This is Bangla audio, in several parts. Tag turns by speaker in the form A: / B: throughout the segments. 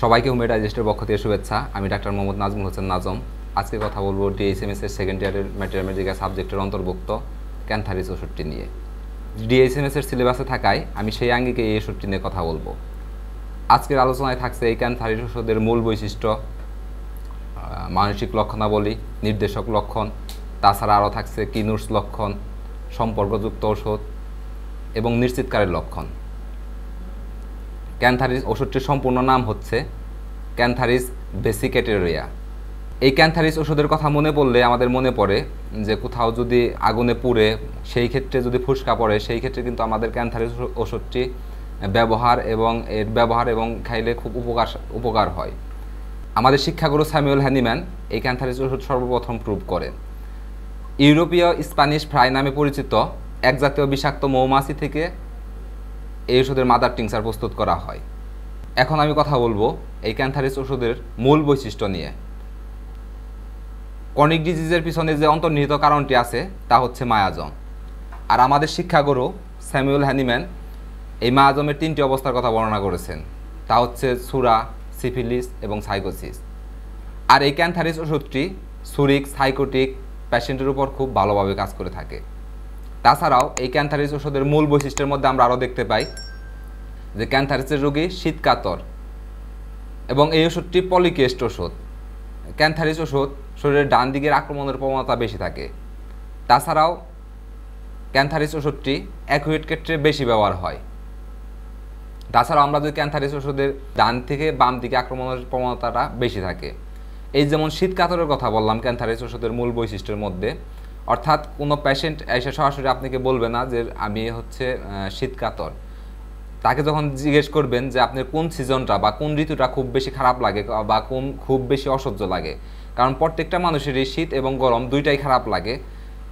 A: সবাইকে হোমমেড ডাইজেস্টের পক্ষ থেকে শুভেচ্ছা। আমি ডাক্তার মোহাম্মদ নাজমুল হোসেন নাজম। আজকে কথা বলবো ডিএইচএমএস এর সেকেন্ড ইয়ারের ম্যাটেরিয়াল সাবজেক্টের অন্তর্ভুক্ত ক্যান্থারিস ওষুধটি নিয়ে। ডিএইচএমএস এর সিলেবাসে থাকায় আমি সেই আঙ্গিকে এই ওষুধটি নিয়ে কথা বলবো। আজকের আলোচনায় থাকছে এই ক্যান্থারিস ওষুধের মূল বৈশিষ্ট্য, মানসিক লক্ষণাবলী, নির্দেশক লক্ষণ, তাছাড়া আরও থাকছে কিনুর্স লক্ষণ, সম্পর্কযুক্ত ওষুধ এবং নিশ্চিতকারের লক্ষণ। ক্যান্থারিস ওষুধটির সম্পূর্ণ নাম হচ্ছে ক্যান্থারিস ভেসিকেটেরিয়া। এই ক্যান্থারিস ওষুধের কথা মনে পড়লে আমাদের মনে পড়ে যে কোথাও যদি আগুনে পুড়ে সেই ক্ষেত্রে যদি ফুসকা পড়ে, সেই ক্ষেত্রে কিন্তু আমাদের ক্যান্থারিস ওষুধটি ব্যবহার এবং খাইলে খুব উপকার হয়। আমাদের শিক্ষাগুরু স্যামুয়েল হ্যানিম্যান এই ক্যান্থারিস ওষুধ সর্বপ্রথম প্রুভ করেন। ইউরোপীয় স্প্যানিশ ফ্রাই নামে পরিচিত এক জাতীয় বিষাক্ত মৌমাছি থেকে এই ওষুধের মাদার টিংচার প্রস্তুত করা হয়। এখন আমি কথা বলবো এই ক্যান্থারিস ওষুধের মূল বৈশিষ্ট্য নিয়ে। ক্রনিক ডিজিজের পিছনে যে অন্তর্নিহিত কারণটি আছে তা হচ্ছে মায়াজম। আর আমাদের শিক্ষাগুরু স্যামুয়েল হ্যানিম্যান এই মায়াজমের তিনটি অবস্থার কথা বর্ণনা করেছেন, তা হচ্ছে সুরা, সিফিলিস এবং সাইকোসিস। আর এই ক্যান্থারিস ওষুধটি সুরিক, সাইকোটিক পেশেন্টের উপর খুব ভালোভাবে কাজ করে থাকে। তাছাড়াও এই ক্যান্থারিস ওষুধের মূল বৈশিষ্ট্যের মধ্যে আমরা আরও দেখতে পাই যে ক্যান্থারিসের রোগী শীতকাতর এবং এই ওষুধটি পলিকেস্ট ওষুধ। ক্যান্থারিস ওষুধ শরীরের ডান দিকের আক্রমণের প্রবণতা বেশি থাকে। তাছাড়াও ক্যান্থারিস ওষুধটি অ্যাকুয়েট ক্ষেত্রে বেশি ব্যবহার হয়। তাছাড়াও আমরা যদি ক্যান্থারিস ওষুধের ডান থেকে বাম দিকে আক্রমণের প্রবণতাটা বেশি থাকে। এই যেমন শীতকাতরের কথা বললাম ক্যান্থারিস ওষুধের মূল বৈশিষ্ট্যের মধ্যে, অর্থাৎ কোনো পেশেন্ট এসে সরাসরি আপনাকে বলবে না যে আমি শীতকাতর। তাকে যখন জিজ্ঞেস করবেন যে আপনার কোন সিজনটা বা কোন ঋতুটা খুব বেশি খারাপ লাগে বা খুব বেশি অসহ্য লাগে, কারণ প্রত্যেকটা মানুষেরই শীত এবং গরম দুইটাই খারাপ লাগে।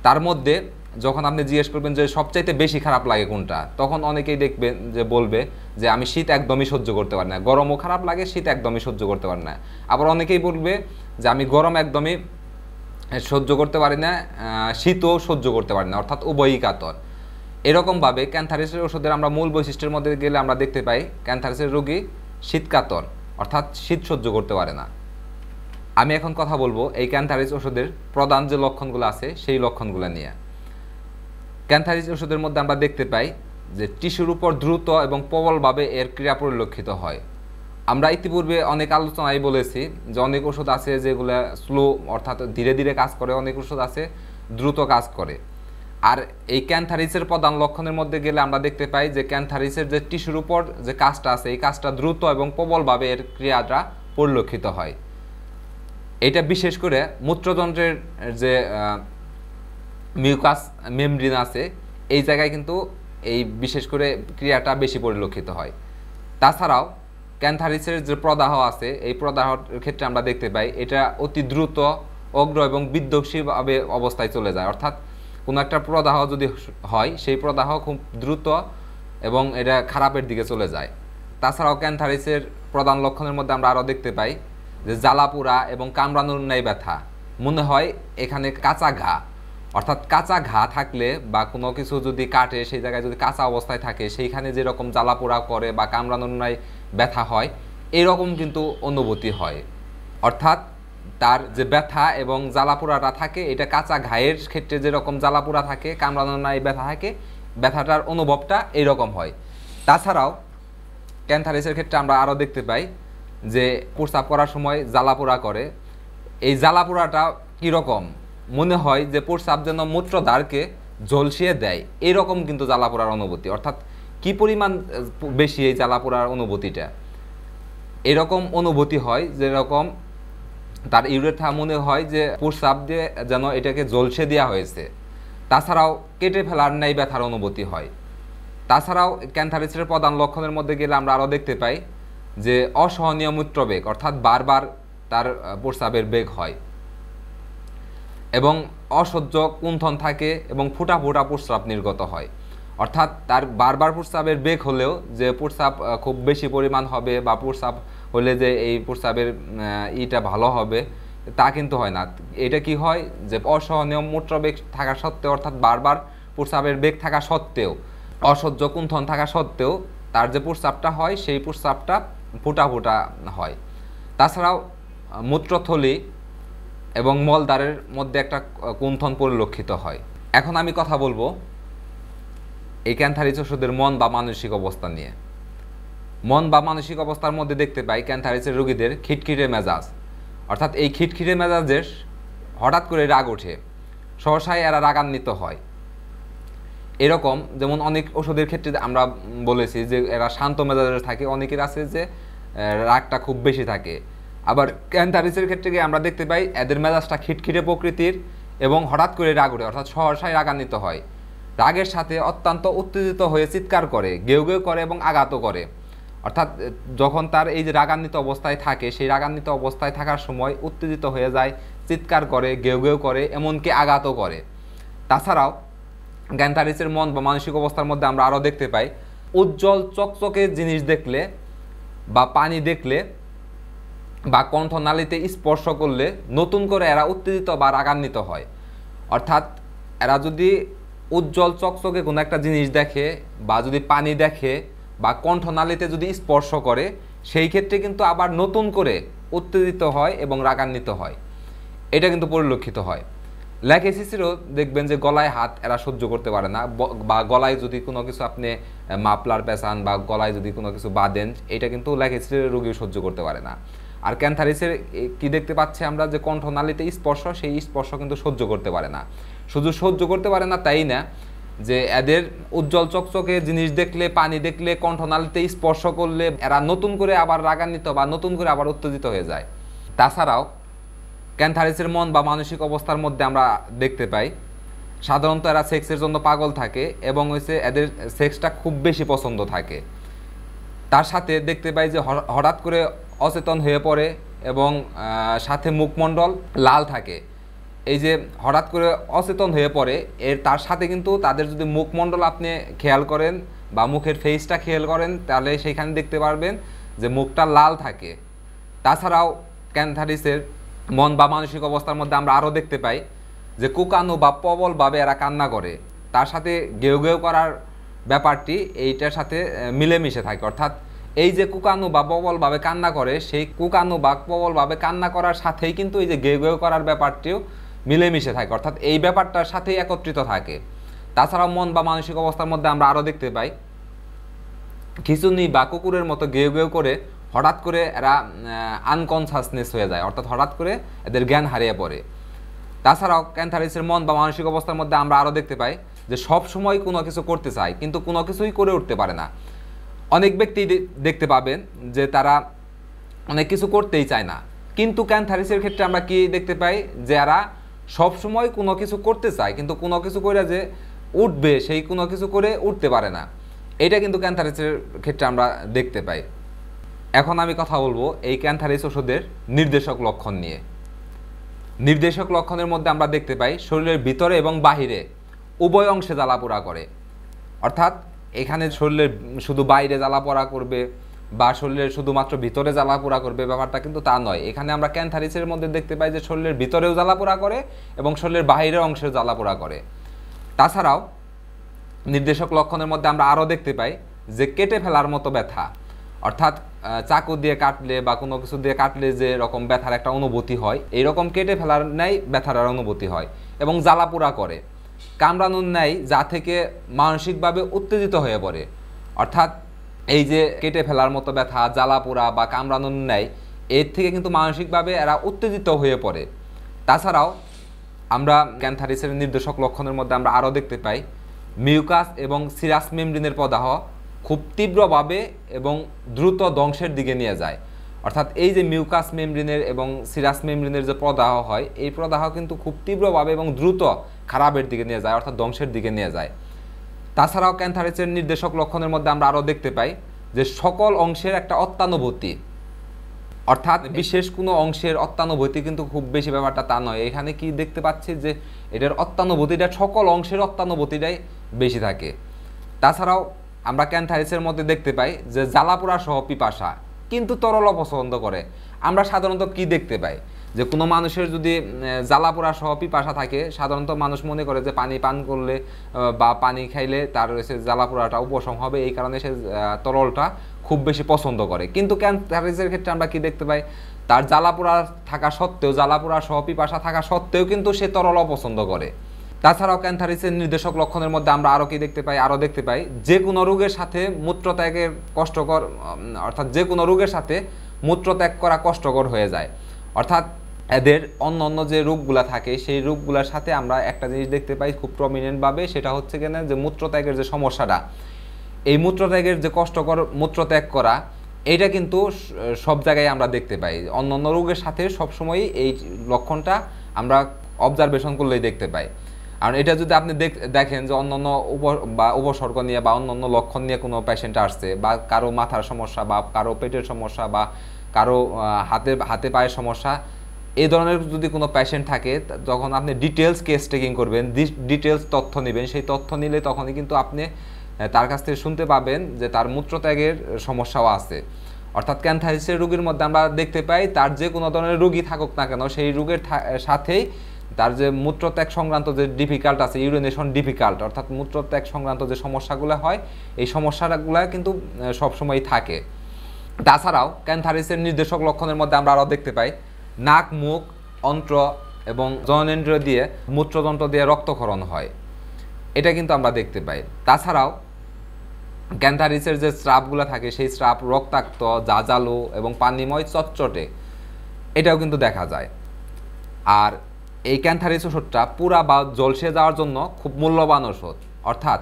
A: তার মধ্যে যখন আপনি জিজ্ঞেস করবেন যে সবচাইতে বেশি খারাপ লাগে কোনটা, তখন অনেকেই দেখবেন যে বলবে যে আমি শীত একদমই সহ্য করতে পারি না, গরমও খারাপ লাগে, শীত একদমই সহ্য করতে পারি না। আবার অনেকেই বলবে যে আমি গরম একদমই সহ্য করতে পারি না, শীতও সহ্য করতে পারি না, অর্থাৎ উভয়ই কাতর। এরকমভাবে ক্যান্থারিসের ওষুধের আমরা মূল বৈশিষ্ট্যের মধ্যে গেলে আমরা দেখতে পাই ক্যান্থারিসের রোগী শীতকাতর, অর্থাৎ শীত সহ্য করতে পারে না। আমি এখন কথা বলবো এই ক্যান্থারিস ওষুধের প্রধান যে লক্ষণগুলো আছে সেই লক্ষণগুলো নিয়ে। ক্যান্থারিস ওষুধের মধ্যে আমরা দেখতে পাই যে টিস্যুর উপর দ্রুত এবং প্রবলভাবে এর ক্রিয়া পরিলক্ষিত হয়। আমরা ইতিপূর্বে অনেক আলোচনায় বলেছি যে অনেক ওষুধ আছে যেগুলো স্লো, অর্থাৎ ধীরে ধীরে কাজ করে, অনেক ওষুধ আছে দ্রুত কাজ করে। আর এই ক্যান্থারিসের প্রধান লক্ষণের মধ্যে গেলে আমরা দেখতে পাই যে ক্যান্থারিসের যে টিস্যুর উপর যে কাজটা আছে এই কাজটা দ্রুত এবং প্রবলভাবে এর ক্রিয়াটা পরিলক্ষিত হয়। এটা বিশেষ করে মূত্রযন্ত্রের যে মিউকাস মেমব্রেন আছে এই জায়গায় কিন্তু এই বিশেষ করে ক্রিয়াটা বেশি পরিলক্ষিত হয়। তাছাড়াও ক্যান্থারিসের যে প্রদাহ আছে এই প্রদাহের ক্ষেত্রে আমরা দেখতে পাই এটা অতি দ্রুত, অগ্র এবং বিধ্বংসীভাবে অবস্থায় চলে যায়। অর্থাৎ কোনো একটা প্রদাহ যদি হয় সেই প্রদাহ খুব দ্রুত এবং এটা খারাপের দিকে চলে যায়। তাছাড়াও ক্যান্থারিসের প্রধান লক্ষণের মধ্যে আমরা আরও দেখতে পাই যে জ্বালাপোড়া এবং কামড়ানোর ন্যায় ব্যথা, মনে হয় এখানে কাঁচা ঘা, অর্থাৎ কাঁচা ঘা থাকলে বা কোনো কিছু যদি কাটে সেই জায়গায় যদি কাঁচা অবস্থায় থাকে সেইখানে যেরকম জ্বালাপোড়া করে বা কামড়ানোর ন্যায় ব্যথা হয় এরকম কিন্তু অনুভূতি হয়। অর্থাৎ তার যে ব্যথা এবং জ্বালাপোড়াটা থাকে এটা কাঁচা ঘায়ের ক্ষেত্রে যেরকম জ্বালাপোড়া থাকে, কামড়ানোর ন্যায় ব্যথা থাকে, ব্যথাটার অনুভবটা এইরকম হয়। তাছাড়াও ক্যান্থারিসের ক্ষেত্রে আমরা আরও দেখতে পাই যে প্রস্রাব করার সময় জ্বালাপোড়া করে। এই জ্বালাপোড়াটা কীরকম, মনে হয় যে প্রস্রাব যেন মূত্রদ্বারকে ঝলসিয়ে দেয়, এরকম কিন্তু জ্বালাপোড়ার অনুভূতি। অর্থাৎ কি পরিমাণ বেশি এই জ্বালাপোড়ার অনুভূতিটা, এরকম অনুভূতি হয় যেরকম তার ইউরেথ্রা মনে হয় যে প্রস্রাব দিয়ে যেন এটাকে ঝলসে দেওয়া হয়েছে। তাছাড়াও কেটে ফেলার ন্যায় ব্যথার অনুভূতি হয়। তাছাড়াও ক্যান্থারিসের প্রধান লক্ষণের মধ্যে গেলে আমরা আরও দেখতে পাই যে অসহনীয় মূত্রবেগ, অর্থাৎ বারবার তার প্রস্রাবের বেগ হয় এবং অসহ্য কুণ্ঠন থাকে এবং ফুটা ফুটা প্রস্রাব নির্গত হয়। অর্থাৎ তার বারবার প্রস্রাবের বেগ হলেও যে প্রস্রাব খুব বেশি পরিমাণ হবে বা প্রস্রাব হলে যে এই প্রস্রাবের ইটা ভালো হবে তা কিন্তু হয় না। এটা কি হয় যে অসহনীয় মূত্রবেগ থাকা সত্ত্বেও, অর্থাৎ বারবার প্রস্রাবের বেগ থাকা সত্ত্বেও, অসহ্য কুণ্ঠন থাকা সত্ত্বেও তার যে প্রস্রাবটা হয় সেই প্রস্রাবটা ফোঁটা ফোঁটা হয়। তাছাড়াও মূত্রথলি এবং মলদ্বারের মধ্যে একটা কুণ্ঠন পরিলক্ষিত হয়। এখন আমি কথা বলবো এই ক্যান্থারিস ওষুধের মন বা মানসিক অবস্থা নিয়ে। মন বা মানসিক অবস্থার মধ্যে দেখতে পাই ক্যান্থারিসের রোগীদের খিটখিটে মেজাজ, অর্থাৎ এই খিটখিটে মেজাজের হঠাৎ করে রাগ ওঠে, সহসায় এরা রাগান্বিত হয়। এরকম যেমন অনেক ওষুধের ক্ষেত্রে আমরা বলেছি যে এরা শান্ত মেজাজের থাকে, অনেকের আছে যে রাগটা খুব বেশি থাকে। আবার ক্যান্থারিসের ক্ষেত্রে গিয়ে আমরা দেখতে পাই এদের মেজাজটা খিটখিটে প্রকৃতির এবং হঠাৎ করে রাগ ওঠে, অর্থাৎ সহসায় রাগান্বিত হয়। রাগের সাথে অত্যন্ত উত্তেজিত হয়ে চিৎকার করে, গেউ গেউ করে এবং আঘাতও করে। অর্থাৎ যখন তার এই যে রাগান্বিত অবস্থায় থাকে, সেই রাগান্বিত অবস্থায় থাকার সময় উত্তেজিত হয়ে যায়, চিৎকার করে, গেউ গেউ করে, এমনকি আঘাতও করে। তাছাড়াও ক্যান্থারিসের মন বা মানসিক অবস্থার মধ্যে আমরা আরও দেখতে পাই উজ্জ্বল চকচকে জিনিস দেখলে বা পানি দেখলে বা কণ্ঠনালীতে স্পর্শ করলে নতুন করে এরা উত্তেজিত বা রাগান্বিত হয়। অর্থাৎ এরা যদি উজ্জ্বল চকচকে কোনো একটা জিনিস দেখে বা যদি পানি দেখে বা কণ্ঠনালীতে যদি স্পর্শ করে, সেই ক্ষেত্রে কিন্তু আবার নতুন করে উত্তেজিত হয় এবং রাগান্বিত হয়। এটা কিন্তু পরিলক্ষিত হয়। ল্যাকেসিসিরও দেখবেন যে গলায় হাত এরা সহ্য করতে পারে না, বা গলায় যদি কোনো কিছু আপনি মাফলার পেঁচান বা গলায় যদি কোনো কিছু বাঁধেন, এটা কিন্তু ল্যাকেসিসির রোগীও সহ্য করতে পারে না। আর ক্যান্থারিসের কি দেখতে পাচ্ছি আমরা যে কণ্ঠনালীতে স্পর্শ, সেই স্পর্শ কিন্তু সহ্য করতে পারে না। শুধু সহ্য করতে পারে না তাই না, যে এদের উজ্জ্বল চকচকে জিনিস দেখলে, পানি দেখলে, কণ্ঠনালীতে স্পর্শ করলে এরা নতুন করে আবার রাগান্বিত বা নতুন করে আবার উত্তেজিত হয়ে যায়। তাছাড়াও ক্যান্থারিসের মন বা মানসিক অবস্থার মধ্যে আমরা দেখতে পাই সাধারণত এরা সেক্সের জন্য পাগল থাকে এবং হচ্ছে এদের সেক্সটা খুব বেশি পছন্দ থাকে। তার সাথে দেখতে পাই যে হঠাৎ করে অচেতন হয়ে পড়ে এবং সাথে মুখমণ্ডল লাল থাকে। এই যে হঠাৎ করে অচেতন হয়ে পড়ে, তার সাথে কিন্তু তাদের যদি মুখমণ্ডল আপনি খেয়াল করেন বা মুখের ফেসটা খেয়াল করেন, তাহলে সেখানে দেখতে পারবেন যে মুখটা লাল থাকে। তাছাড়াও ক্যান্থারিসের মন বা মানসিক অবস্থার মধ্যে আমরা আরও দেখতে পাই যে কুকানো বা প্রবলভাবে এরা কান্না করে, তার সাথে গেউ গেউ করার ব্যাপারটি এইটার সাথে মিলেমিশে থাকে। অর্থাৎ এই যে কুকানো বা প্রবলভাবে কান্না করে, সেই কুকানো বা প্রবলভাবে কান্না করার সাথেই কিন্তু এই যে গেউ গেউ করার ব্যাপারটিও মিলেমিশে থাকে, অর্থাৎ এই ব্যাপারটার সাথেই একত্রিত থাকে। তাছাড়াও মন বা মানসিক অবস্থার মধ্যে আমরা আরও দেখতে পাই খিচুনি বা কুকুরের মতো গেউ গেউ করে হঠাৎ করে এরা আনকনসাসনেস হয়ে যায়, অর্থাৎ হঠাৎ করে এদের জ্ঞান হারিয়ে পড়ে। তাছাড়াও ক্যান্থারিসের মন বা মানসিক অবস্থার মধ্যে আমরা আরও দেখতে পাই যে সব সময় কোনো কিছু করতে চায় কিন্তু কোনো কিছুই করে উঠতে পারে না। অনেক ব্যক্তি দেখতে পাবেন যে তারা অনেক কিছু করতেই চায় না, কিন্তু ক্যান্থারিসের ক্ষেত্রে আমরা কি দেখতে পাই যে এরা সব সময় কোনো কিছু করতে চায় কিন্তু কোনো কিছু করে যে উঠবে সেই কোনো কিছু করে উঠতে পারে না। এটা কিন্তু ক্যান্থারিসের ক্ষেত্রে আমরা দেখতে পাই। এখন আমি কথা বলবো এই ক্যান্থারিস ওষুধের নির্দেশক লক্ষণ নিয়ে। নির্দেশক লক্ষণের মধ্যে আমরা দেখতে পাই শরীরের ভিতরে এবং বাহিরে উভয় অংশে জ্বালাপোড়া করে। অর্থাৎ এখানে শরীরের শুধু বাইরে জ্বালাপোড়া করবে বা শরীরের শুধুমাত্র ভিতরে জ্বালাপোড়া করবে, ব্যাপারটা কিন্তু তা নয়। এখানে আমরা ক্যান্থারিসের মধ্যে দেখতে পাই যে শরীরের ভিতরেও জ্বালাপোড়া করে এবং শরীরের বাহিরের অংশেও জ্বালাপোড়া করে। তাছাড়াও নির্দেশক লক্ষণের মধ্যে আমরা আরও দেখতে পাই যে কেটে ফেলার মতো ব্যথা, অর্থাৎ চাকু দিয়ে কাটলে বা কোনো কিছু দিয়ে কাটলে যে রকম ব্যথার একটা অনুভূতি হয়, এইরকম কেটে ফেলার ন্যায় ব্যথার অনুভূতি হয় এবং জ্বালাপোড়া করে, কামড়ানোর ন্যায়, যা থেকে মানসিকভাবে উত্তেজিত হয়ে পড়ে। অর্থাৎ এই যে কেটে ফেলার মতো ব্যথা, জ্বালাপোড়া বা কামড়ানোর ন্যায়, এর থেকে কিন্তু মানসিকভাবে এরা উত্তেজিত হয়ে পড়ে। তাছাড়াও আমরা ক্যান্থারিসের নির্দেশক লক্ষণের মধ্যে আমরা আরও দেখতে পাই মিউকাস এবং সিরাস মেমব্রেনের প্রদাহ খুব তীব্রভাবে এবং দ্রুত ধ্বংসের দিকে নিয়ে যায়। অর্থাৎ এই যে মিউকাস মেমব্রেনের এবং সিরাস মেমব্রেনের যে প্রদাহ হয়, এই প্রদাহ কিন্তু খুব তীব্রভাবে এবং দ্রুত খারাপের দিকে নিয়ে যায়, অর্থাৎ ধ্বংসের দিকে নিয়ে যায়। তাছাড়াও ক্যান্থারিসের নির্দেশক লক্ষণের মধ্যে আমরা আরও দেখতে পাই যে সকল অংশের একটা অত্যানুভূতি, অর্থাৎ বিশেষ কোনো অংশের অত্যানুভূতি কিন্তু খুব বেশি ব্যাপারটা তা নয়। এখানে কি দেখতে পাচ্ছি যে এটার অত্যানুভূতিটা সকল অংশের অত্যানুভূতিটাই বেশি থাকে। তাছাড়াও আমরা ক্যান্থারিসের মধ্যে দেখতে পাই যে জ্বালাপোড়া সহ পিপাসা, কিন্তু তরল পছন্দ করে। আমরা সাধারণত কি দেখতে পাই যে কোনো মানুষের যদি জ্বালাপোড়া সহ পিপাসা থাকে, সাধারণত মানুষ মনে করে যে পানি পান করলে বা পানি খাইলে তার সে জ্বালাপোড়াটা উপশম হবে, এই কারণে সে তরলটা খুব বেশি পছন্দ করে। কিন্তু ক্যান্থারিসের ক্ষেত্রে আমরা কি দেখতে পাই, তার জ্বালাপোড়া থাকা সত্ত্বেও, জ্বালাপোড়া সহ পিপাসা থাকা সত্ত্বেও কিন্তু সে তরল অপছন্দ করে। তাছাড়াও ক্যান্থারিসের নির্দেশক লক্ষণের মধ্যে আমরা আরও কি দেখতে পাই, আরও দেখতে পাই যে কোনো রোগের সাথে মূত্রত্যাগের কষ্টকর, অর্থাৎ যে কোনো রোগের সাথে মূত্রত্যাগ করা কষ্টকর হয়ে যায়। অর্থাৎ এদের অন্য অন্য যে রোগগুলা থাকে সেই রোগগুলোর সাথে আমরা একটা জিনিস দেখতে পাই খুব প্রমিনেন্টভাবে, সেটা হচ্ছে কিনা যে মূত্রত্যাগের যে সমস্যাটা, এই মূত্রত্যাগের যে কষ্টকর মূত্রত্যাগ করা, এইটা কিন্তু সব জায়গায় আমরা দেখতে পাই। অন্য অন্য রোগের সাথে সবসময়ই এই লক্ষণটা আমরা অবজারভেশন করলেই দেখতে পাই। আর এটা যদি আপনি দেখেন যে অন্যান্য উপসর্গ নিয়ে বা অন্যান্য লক্ষণ নিয়ে কোনো পেশেন্ট আসছে, বা কারো মাথার সমস্যা বা কারো পেটের সমস্যা বা কারো হাতে পায়ের সমস্যা, এই ধরনের যদি কোনো পেশেন্ট থাকে, যখন আপনি ডিটেলস কেস টেকিং করবেন, ডিটেলস তথ্য নেবেন, সেই তথ্য নিলে তখনই কিন্তু আপনি তার কাছ থেকে শুনতে পাবেন যে তার মূত্রত্যাগের সমস্যাও আছে। অর্থাৎ ক্যান্থারিসের রোগীর মধ্যে আমরা দেখতে পাই তার যে কোনো ধরনের রোগী থাকুক না কেন, সেই রোগের সাথেই তার যে মূত্রত্যাগ সংক্রান্ত যে ডিফিকাল্ট আছে, ইউরিনেশন ডিফিকাল্ট, অর্থাৎ মূত্রত্যাগ সংক্রান্ত যে সমস্যাগুলো হয়, এই সমস্যাগুলো কিন্তু সবসময় থাকে। তাছাড়াও ক্যান্থারিসের নির্দেশক লক্ষণের মধ্যে আমরা আরও দেখতে পাই নাক, মুখ, অন্ত্র এবং জননেন্দ্রিয় দিয়ে মূত্রযন্ত্র দিয়ে রক্তক্ষরণ হয়, এটা কিন্তু আমরা দেখতে পাই। তাছাড়াও ক্যান্থারিসের যে স্রাবগুলো থাকে সেই স্রাব রক্তাক্ত, জাজালো এবং পানিময় চটচটে, এটাও কিন্তু দেখা যায়। আর এই ক্যান্থারিস ওষুধটা পুরা বা জলসে যাওয়ার জন্য খুব মূল্যবান ওষুধ। অর্থাৎ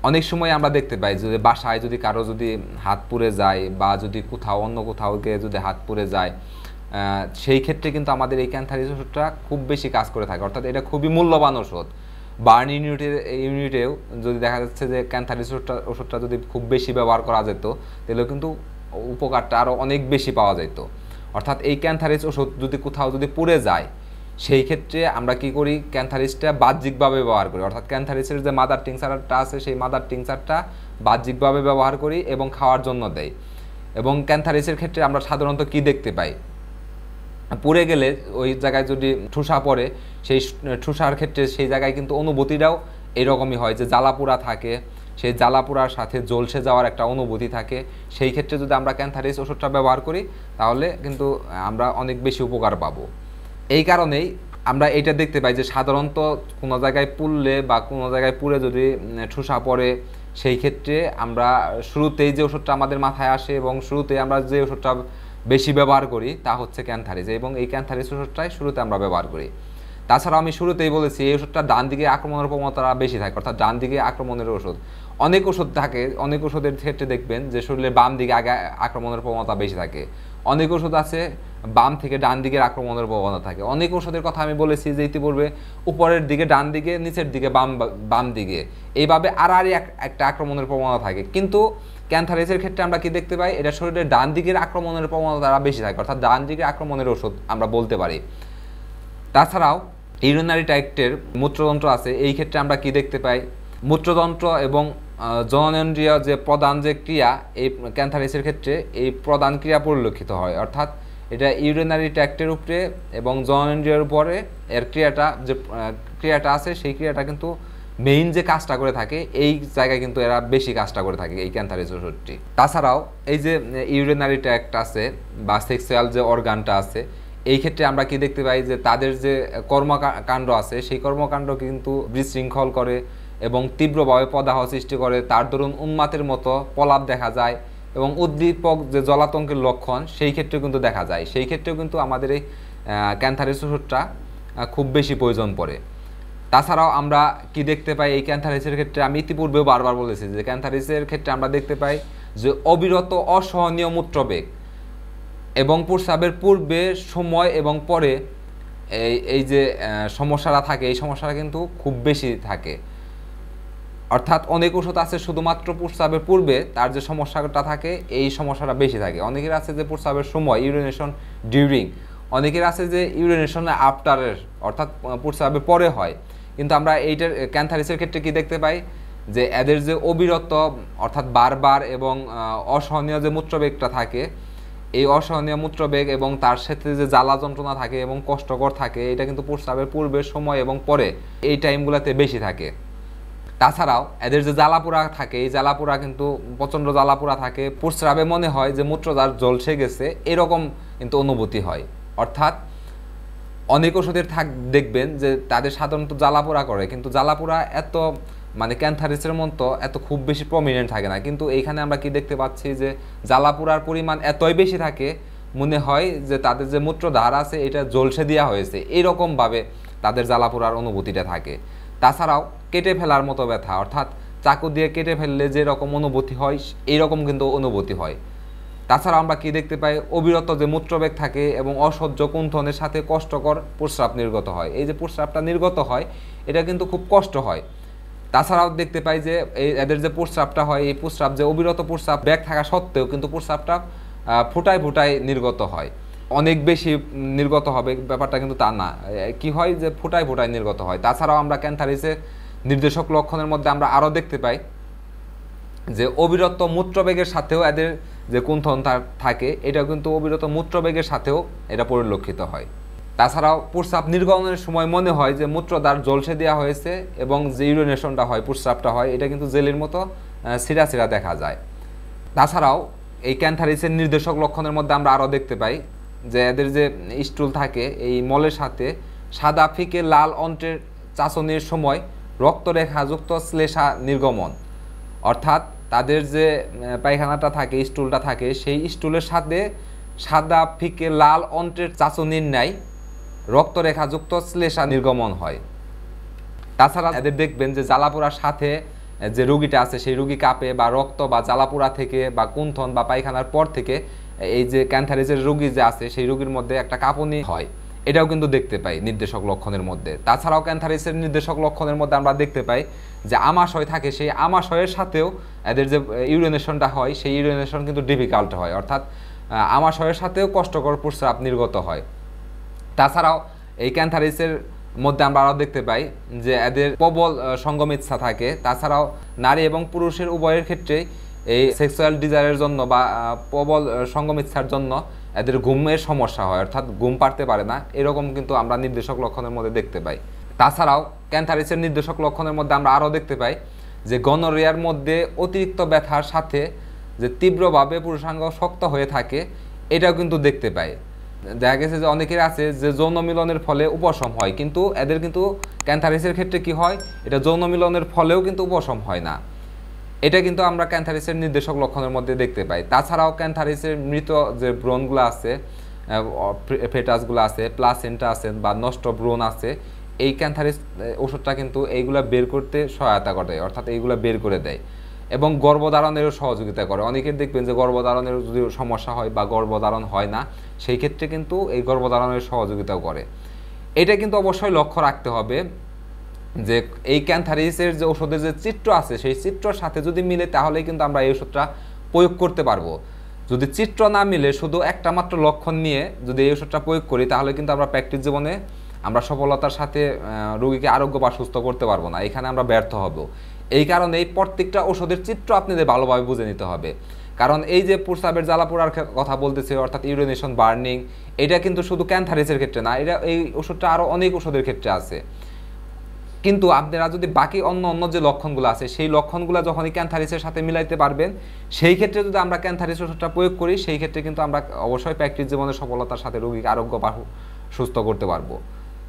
A: অনেক সময় আমরা দেখতে পাই যে বাসায় যদি কারো যদি হাত পুড়ে যায় বা যদি কোথাও অন্য কোথাও গিয়ে যদি হাত পুড়ে যায়, সেই ক্ষেত্রে কিন্তু আমাদের এই ক্যান্থারিস ওষুধটা খুব বেশি কাজ করে থাকে। অর্থাৎ এটা খুবই মূল্যবান ওষুধ। বার্ন ইউনিটেও যদি দেখা যাচ্ছে যে ক্যান্থারিস ওষুধটা যদি খুব বেশি ব্যবহার করা যেত, তাহলেও কিন্তু উপকারটা আরও অনেক বেশি পাওয়া যেত। অর্থাৎ এই ক্যান্থারিস ওষুধ যদি কোথাও যদি পুড়ে যায়, সেই ক্ষেত্রে আমরা কি করি, ক্যান্থারিসটা বাহ্যিকভাবে ব্যবহার করি। অর্থাৎ ক্যান্থারিসের যে মাদার টিংচারটা আছে, সেই মাদার টিংচারটা বাহ্যিকভাবে ব্যবহার করি এবং খাওয়ার জন্য দেয়। এবং ক্যান্থারিসের ক্ষেত্রে আমরা সাধারণত কি দেখতে পাই, পুড়ে গেলে ওই জায়গায় যদি ঠুসা পড়ে, সেই ঠুসার ক্ষেত্রে সেই জায়গায় কিন্তু অনুভূতিটাও এরকমই হয় যে জ্বালাপোড়া থাকে, সেই জ্বালাপোড়ার সাথে জলসে যাওয়ার একটা অনুভূতি থাকে। সেই ক্ষেত্রে যদি আমরা ক্যান্থারিস ওষুধটা ব্যবহার করি, তাহলে কিন্তু আমরা অনেক বেশি উপকার পাবো। এই কারণেই আমরা এটা দেখতে পাই যে সাধারণত কোনো জায়গায় পুড়লে বা কোনো জায়গায় পুড়ে যদি ঠুসা পড়ে, সেই ক্ষেত্রে আমরা শুরুতেই যে ওষুধটা আমাদের মাথায় আসে এবং শুরুতেই আমরা যে ওষুধটা বেশি ব্যবহার করি তা হচ্ছে ক্যান্থারিস, এবং এই ক্যান্থারিস ওষুধটাই শুরুতে আমরা ব্যবহার করি। তাছাড়াও আমি শুরুতেই বলেছি এই ওষুধটা ডান দিকে আক্রমণের প্রবণতা বেশি থাকে, অর্থাৎ ডান দিকে আক্রমণের ওষুধ। অনেক ওষুধ থাকে, অনেক ওষুধের ক্ষেত্রে দেখবেন যে শরীরের বাম দিকে আগে আক্রমণের প্রবণতা বেশি থাকে। অনেক ওষুধ আছে বাম থেকে ডান দিকের আক্রমণের প্রবণতা থাকে। অনেক ওষুধের কথা আমি বলেছি যে ইতিপূর্বে উপরের দিকে ডান দিকে, নিচের দিকে বাম দিকে, এইভাবে আড়াআড়ি একটা আক্রমণের প্রবণতা থাকে। কিন্তু ক্যান্থারিসের ক্ষেত্রে আমরা কি দেখতে পাই, এটা শরীরের ডান দিকের আক্রমণের প্রবণতা বেশি থাকে, অর্থাৎ ডান দিকে আক্রমণের ওষুধ আমরা বলতে পারি। তাছাড়াও ইউরিনারি ট্র্যাক্টের মূত্রযন্ত্র আছে, এই ক্ষেত্রে আমরা কি দেখতে পাই, মূত্রযন্ত্র এবং জননেন্দ্রিয় যে প্রধান যে ক্রিয়া, এই ক্যান্থারিসের ক্ষেত্রে এই প্রধান ক্রিয়া পরিলক্ষিত হয়। অর্থাৎ এটা ইউরিনারি ট্র্যাক্টের উপরে এবং জননেন্দ্রিয়ের উপরে এর ক্রিয়াটা আছে, সেই ক্রিয়াটা কিন্তু মেইন যে কাজটা করে থাকে, এই জায়গায় কিন্তু এরা বেশি কাজটা করে থাকে এই ক্যান্থারিস ওষুধটি। তাছাড়াও এই যে ইউরিনারি ট্র্যাক্ট আছে বা সেক্সুয়াল যে অর্গানটা আছে, এই ক্ষেত্রে আমরা কি দেখতে পাই যে তাদের যে কর্মকাণ্ড আছে, সেই কর্মকাণ্ড কিন্তু বিশৃঙ্খল করে এবং তীব্রভাবে প্রদাহ সৃষ্টি করে। তার দরুন উন্মাতের মতো প্রলাপ দেখা যায় এবং উদ্দীপক যে জলাতঙ্কের লক্ষণ, সেই ক্ষেত্রেও কিন্তু দেখা যায়। সেই ক্ষেত্রেও কিন্তু আমাদের এই ক্যান্থারিস ওষুধটা খুব বেশি প্রয়োজন পড়ে। তাছাড়াও আমরা কি দেখতে পাই এই ক্যান্থারিসের ক্ষেত্রে, আমি ইতিপূর্বেও বারবার বলেছি যে ক্যান্থারিসের ক্ষেত্রে আমরা দেখতে পাই যে অবিরত অসহনীয় মূত্রবেগ এবং প্রস্রাবের পূর্বে, সময় এবং পরে এই যে সমস্যাটা থাকে, এই সমস্যাটা কিন্তু খুব বেশি থাকে। অর্থাৎ অনেক ওষুধ আছে শুধুমাত্র প্রস্রাবের পূর্বে তার যে সমস্যাটা থাকে, এই সমস্যাটা বেশি থাকে। অনেকের আছে যে প্রস্রাবের সময়, ইউরিনেশন ডিউরিং, অনেকের আছে যে ইউরিনেশন আফটারের, অর্থাৎ প্রস্রাবের পরে হয়। কিন্তু আমরা এইটার ক্যান্থারিসের ক্ষেত্রে কি দেখতে পাই যে এদের যে অবিরত, অর্থাৎ বারবার এবং অসহনীয় যে মূত্রবেগটা থাকে, এই অসহনীয় মূত্রবেগ এবং তার সাথে যে জ্বালা যন্ত্রণা থাকে এবং কষ্টকর থাকে, এটা কিন্তু প্রস্রাবের পূর্বের সময় এবং পরে এই টাইমগুলোতে বেশি থাকে। তাছাড়াও এদের যে জ্বালাপোড়া থাকে, এই জ্বালাপোড়া কিন্তু প্রচণ্ড জ্বালাপোড়া থাকে, প্রস্রাবে মনে হয় যে মূত্রদ্বার ঝলসে গেছে, এরকম কিন্তু অনুভূতি হয়। অর্থাৎ অনেক ওষুধের দেখবেন যে তাদের সাধারণত জ্বালাপোড়া করে, কিন্তু জ্বালাপোড়া এত মানে ক্যান্থারিসের মতো এত খুব বেশি প্রমিনেন্ট থাকে না। কিন্তু এইখানে আমরা কি দেখতে পাচ্ছি যে জ্বালাপোড়ার পরিমাণ এতই বেশি থাকে, মনে হয় যে তাদের যে মূত্রদ্বার আছে এটা ঝলসে দেওয়া হয়েছে, এইরকমভাবে তাদের জ্বালাপোড়ার অনুভূতিটা থাকে। তাছাড়াও কেটে ফেলার মতো ব্যথা, অর্থাৎ চাকু দিয়ে কেটে ফেললে যেরকম অনুভূতি হয় এইরকম কিন্তু অনুভূতি হয়। তাছাড়া আমরা কি দেখতে পাই, অবিরত যে মূত্রবেগ থাকে এবং অসহ্য কুণ্ঠনের সাথে কষ্টকর প্রস্রাব নির্গত হয়। এই যে প্রস্রাবটা নির্গত হয় এটা কিন্তু খুব কষ্ট হয়। তাছাড়াও দেখতে পাই যে এদের যে প্রস্রাবটা হয়, এই প্রস্রাব যে অবিরত প্রস্রাব ব্যাগ থাকা সত্ত্বেও কিন্তু প্রস্রাবটা ফুটায় ফুটায় নির্গত হয়। অনেক বেশি নির্গত হবে ব্যাপারটা কিন্তু তা না, কি হয় যে ফুটায় ফুটায় নির্গত হয়। তাছাড়াও আমরা ক্যান্থারিসের নির্দেশক লক্ষণের মধ্যে আমরা আরও দেখতে পাই যে অবিরত মূত্রবেগের সাথেও এদের যে কুণ্ঠন থাকে, এটাও কিন্তু অবিরত মূত্রবেগের সাথেও এটা পরিলক্ষিত হয়। তাছাড়াও প্রস্রাব নির্গমনের সময় মনে হয় যে মূত্রদ্বার ঝলসে দেওয়া হয়েছে এবং যে ইউরিনেশনটা হয়, প্রস্রাবটা হয়, এটা কিন্তু জেলের মতো সিরা সিরা দেখা যায়। তাছাড়াও এই ক্যান্থারিসের নির্দেশক লক্ষণের মধ্যে আমরা আরও দেখতে পাই যে এদের যে স্টুল থাকে, এই মলের সাথে সাদা ফিকে লাল অন্ত্রের চাচনির সময় রক্তরেখাযুক্ত শ্লেষা নির্গমন, অর্থাৎ তাদের যে পায়খানাটা থাকে, স্টুলটা থাকে, সেই স্টুলের সাথে সাদা ফিকে লাল অন্ত্রের চাচনির ন্যায় রক্তরেখাযুক্ত শ্লেষা নির্গমন হয়। তাছাড়া এদের দেখবেন যে জ্বালাপোড়ার সাথে যে রোগীটা আছে সেই রোগী কাঁপে, বা রক্ত বা জ্বালাপোড়া থেকে বা কুণ্ঠন বা পায়খানার পর থেকে এই যে ক্যান্থারিসের রোগী যে আছে সেই রোগীর মধ্যে একটা কাঁপুনি হয়, এটাও কিন্তু দেখতে পাই নির্দেশক লক্ষণের মধ্যে। তাছাড়াও ক্যান্থারিসের নির্দেশক লক্ষণের মধ্যে আমরা দেখতে পাই যে আমাশয় থাকে, সেই আমাশয়ের সাথেও এদের যে ইউরিনেশনটা হয় সেই ইউরিনেশন কিন্তু ডিফিকাল্ট হয়, অর্থাৎ আমাশয়ের সাথেও কষ্টকর প্রস্রাব নির্গত হয়। তাছাড়াও এই ক্যান্থারিসের মধ্যে আমরা আরও দেখতে পাই যে এদের প্রবল সঙ্গম ইচ্ছা থাকে। তাছাড়াও নারী এবং পুরুষের উভয়ের ক্ষেত্রে এই সেক্সুয়াল ডিজায়ারের জন্য বা প্রবল সঙ্গম ইচ্ছার জন্য এদের ঘুমের সমস্যা হয়, অর্থাৎ ঘুম পারতে পারে না, এরকম কিন্তু আমরা নির্দেশক লক্ষণের মধ্যে দেখতে পাই। তাছাড়াও ক্যান্থারিসের নির্দেশক লক্ষণের মধ্যে আমরা আরও দেখতে পাই যে গনোরিয়ার মধ্যে অতিরিক্ত ব্যথার সাথে যে তীব্রভাবে পুরুষাঙ্গ শক্ত হয়ে থাকে, এটাও কিন্তু দেখতে পাই। দেখা গেছে যে অনেকের আছে যে যৌন মিলনের ফলে উপশম হয়, কিন্তু এদের কিন্তু ক্যান্থারিসের ক্ষেত্রে কি হয়, এটা যৌন মিলনের ফলেও কিন্তু উপশম হয় না, এটা কিন্তু আমরা ক্যান্থারিসের নির্দেশক লক্ষণের মধ্যে দেখতে পাই। তাছাড়াও ক্যান্থারিসের মৃত যে ব্রণগুলো আছে, ফেটাসগুলো আছে, প্লাসেন্টা আছে বা নষ্ট ব্রণ আছে, এই ক্যান্থারিস ওষুধটা কিন্তু এইগুলা বের করতে সহায়তা করে, অর্থাৎ এইগুলা বের করে দেয় এবং গর্ভধারণেরও সহযোগিতা করে। অনেকের দেখবেন যে গর্ভধারণের যদি সমস্যা হয় বা গর্ভধারণ হয় না, সেই ক্ষেত্রে কিন্তু এই গর্ভধারণের সহযোগিতাও করে। এটা কিন্তু অবশ্যই লক্ষ্য রাখতে হবে যে এই ক্যান্থারিসের যে ওষুধের যে চিত্র আছে সেই চিত্রর সাথে যদি মিলে তাহলেই কিন্তু আমরা এই ওষুধটা প্রয়োগ করতে পারবো। যদি চিত্র না মিলে শুধু একটা মাত্র লক্ষণ নিয়ে যদি এই ওষুধটা প্রয়োগ করি, তাহলে কিন্তু আমরা প্র্যাকটিস জীবনে আমরা সফলতার সাথে রোগীকে আরোগ্য বা সুস্থ করতে পারবো না, এখানে আমরা ব্যর্থ হব। এই কারণে এই প্রত্যেকটা ওষুধের চিত্র আপনাদের ভালোভাবে বুঝে নিতে হবে। কারণ এই যে প্রস্রাবের জ্বালাপোড়ার কথা বলতেছে, অর্থাৎ ইউরিনেশন বার্নিং, এটা কিন্তু শুধু ক্যান্থারিসের ক্ষেত্রে না, এটা এই ওষুধটা আরও অনেক ওষুধের ক্ষেত্রে আছে। কিন্তু আপনারা যদি বাকি অন্য যে লক্ষণগুলো আছে সেই লক্ষণগুলো যখনই ক্যান্থারিসের সাথে মিলাইতে পারবেন, সেই ক্ষেত্রে যদি আমরা ক্যান্থারিস ওষুধটা প্রয়োগ করি, সেই ক্ষেত্রে কিন্তু আমরা অবশ্যই প্র্যাকটিস জীবনে সফলতার সাথে রোগীকে আরোগ্য বা সুস্থ করতে পারবো।